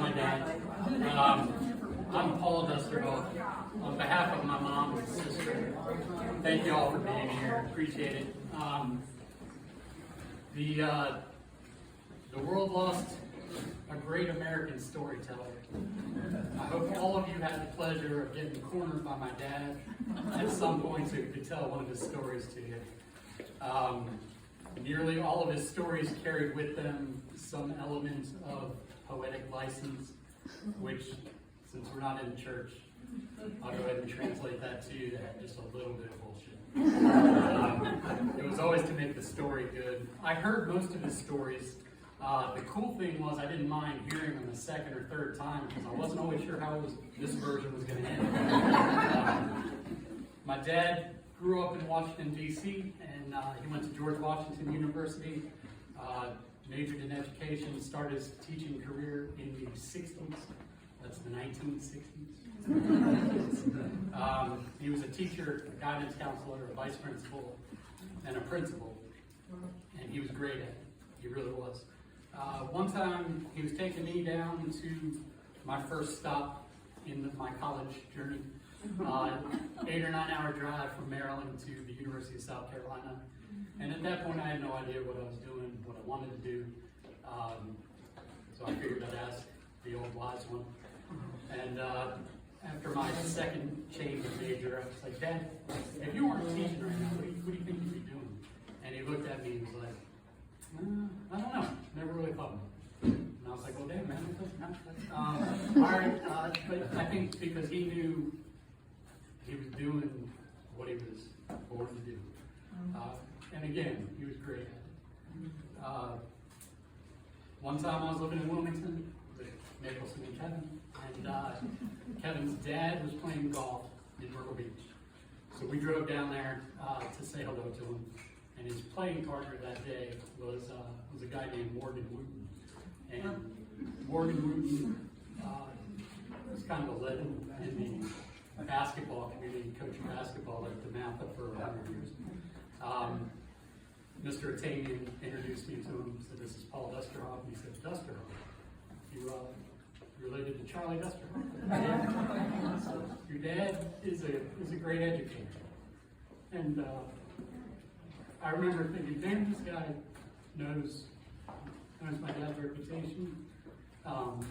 about my dad. I'm Paul Dusterhoff. On behalf of my mom and sister, thank you all for being here. Appreciate it. The world lost a great American storyteller. I hope all of you had the pleasure of getting cornered by my dad at some point so he could tell one of his stories to you. Nearly all of his stories carried with them some element of poetic license, which, since we're not in church, I'll go ahead and translate that to you. That just a little bit of bullshit. It was always to make the story good. I heard most of his stories. The cool thing was I didn't mind hearing them a second or third time because I wasn't always sure how this version was going to end. My dad grew up in Washington, D.C., and he went to George Washington University, majored in education, started his teaching career in the 60s. That's the 1960s. He was a teacher, a guidance counselor, a vice principal, and a principal, and he was great at it. He really was. One time, he was taking me down to my first stop in my college journey. 8 or 9 hour drive from Maryland to the University of South Carolina. And at that point I had no idea what I was doing, what I wanted to do. So I figured I'd ask the old wise one. And after my second change of major, I was like, Dad, if you weren't teaching right now, what do you think you'd be doing? And he looked at me and was like, I don't know, never really thought about it. And I was like, well, damn, man, all right, but I think because he knew he was doing what he was born to do. And again, he was great at it. One time I was living in Wilmington with Nicholson and Kevin, and Kevin's dad was playing golf in Myrtle Beach. So we drove down there to say hello to him, and his playing partner that day was a guy named Morgan Wooten. And Morgan Wooten was kind of a legend in the basketball community, coaching basketball at DeMatha for 100 years. Mr. Atanian introduced me to him, said, this is Paul Dusterhoff. And he said, Dusterhoff, you related to Charlie Dusterhoff? So your dad is a great educator. And I remember thinking, damn, this guy knows my dad's reputation. And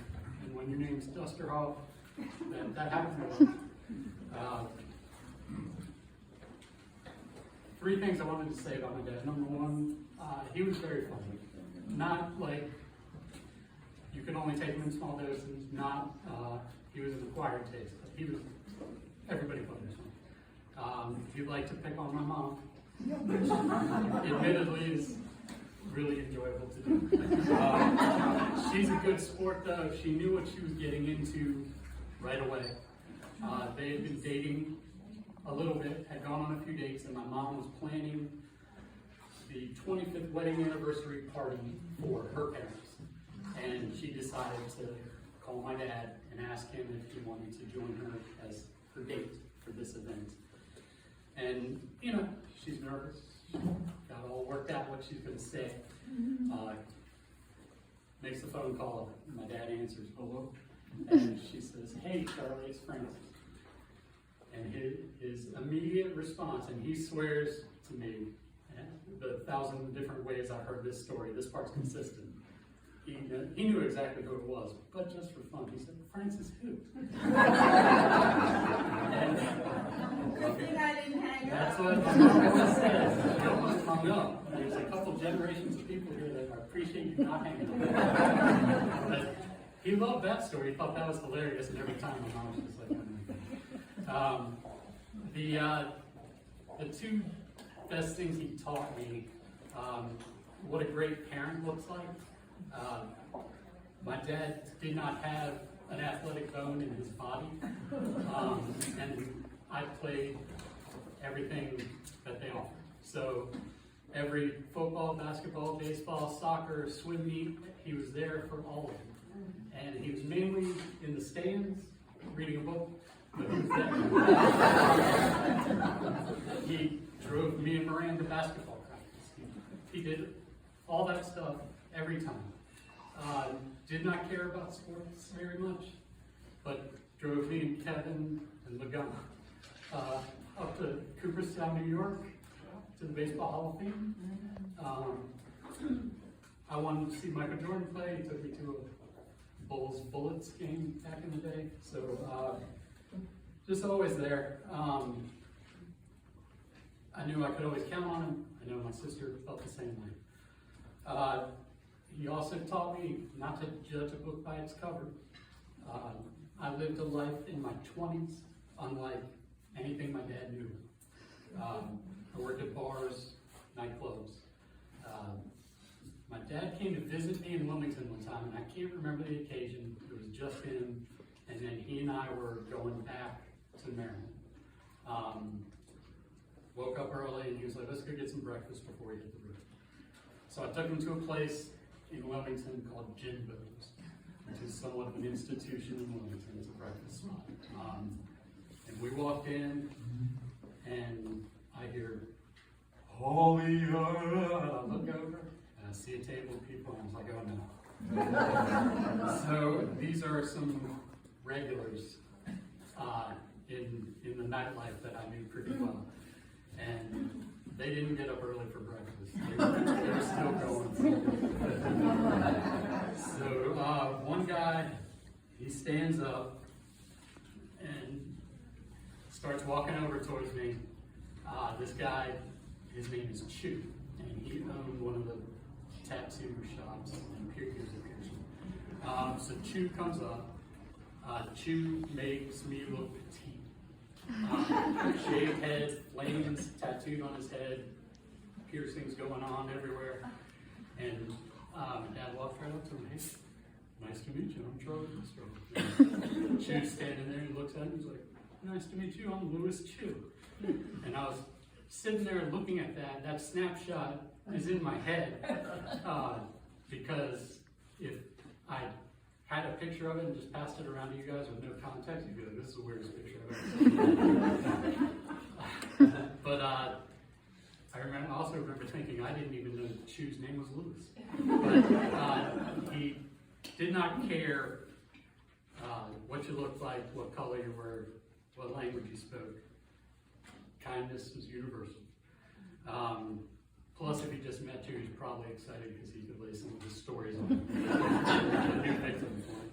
when your name's Dusterhoff, that happens a lot. 3 things I wanted to say about my dad. Number 1, he was very funny. Not like you could only take him in small doses. Not he was an acquired taste, but he was everybody put him. He'd like to pick on my mom, which admittedly is really enjoyable to do. She's a good sport though. She knew what she was getting into right away. They had been dating a little bit, had gone on a few dates, and my mom was planning the 25th wedding anniversary party for her parents. And she decided to call my dad and ask him if he wanted to join her as her date for this event. And, you know, she's nervous. Got all worked out what she's going to say. Makes the phone call. My dad answers, hello. And she says, hey, Charlie, it's Francis. And his immediate response, and he swears to me, the 1,000 different ways I've heard this story, this part's consistent. He knew exactly who it was, but just for fun, he said, Francis who? Good thing I didn't hang up. That's what my mom always says. He almost hung up. There's a couple generations of people here that appreciate you not hanging up. But he loved that story. He thought that was hilarious, and every time my mom was just like, oh my God. The 2 best things he taught me, what a great parent looks like. My dad did not have an athletic bone in his body, and I played everything that they offered. So every football, basketball, baseball, soccer, swim meet, he was there for all of them. And he was mainly in the stands, reading a book, but he was there. He drove me and Miranda to basketball practice. He did all that stuff every time. Did not care about sports very much, but drove me and Kevin and Laguna up to Cooperstown, New York, to the Baseball Hall of Fame. I wanted to see Michael Jordan play. He took me to a Bulls Bullets game back in the day, so just always there. I knew I could always count on him. I know my sister felt the same way. He also taught me not to judge a book by its cover. I lived a life in my 20s unlike anything my dad knew. I worked at bars, nightclubs. My dad came to visit me in Wilmington one time, and I can't remember the occasion. It was just him, and then he and I were going back to Maryland. Woke up early, and he was like, let's go get some breakfast before we hit the road. So I took him to a place in Wilmington called Jimbo's, which is somewhat of an institution in Wilmington. It's a breakfast spot. And we walked in, and I hear, holy, I look over, and I see a table of people, and I was like, oh no. So these are some regulars in the nightlife that I knew pretty well. And they didn't get up early for breakfast. They were still going. So one guy, he stands up and starts walking over towards me. This guy, his name is Chew, and he owned one of the tattoo shops in Pierce. So Chew comes up. Chew makes me look petite. Shaved head, flames tattooed on his head, piercings going on everywhere. And Dad walked right up to him. Hey, nice to meet you. I'm Charlie. Chew's standing there and looks at him. He's like, nice to meet you. I'm Louis Chew. And I was sitting there looking at that. That snapshot is in my head because if I had a picture of it and just passed it around to you guys with no context, you'd be like, this is the weirdest picture I've ever seen. But I also remember thinking I didn't even know that Chew's name was Louis. But he did not care what you looked like, what color you were, what language you spoke. Kindness was universal. Plus, if he just met you, he's probably excited because he could lay some of his stories on a new victim for him.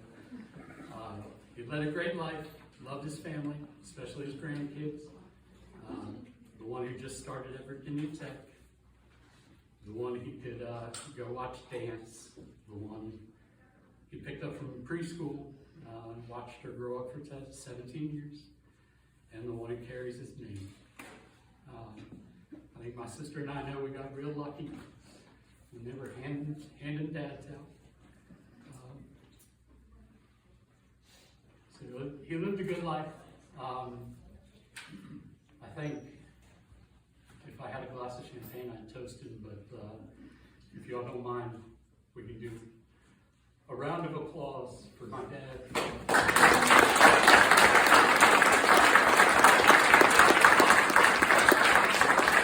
He led a great life, loved his family, especially his grandkids. The one who just started at Virginia Tech. The one he could go watch dance. The one he picked up from preschool and watched her grow up for 17 years. And the one who carries his name. I think my sister and I know we got real lucky. We never handed dads out. So he lived a good life. I think if I had a glass of champagne, I'd toast him, but if y'all don't mind, we can do a round of applause for my dad.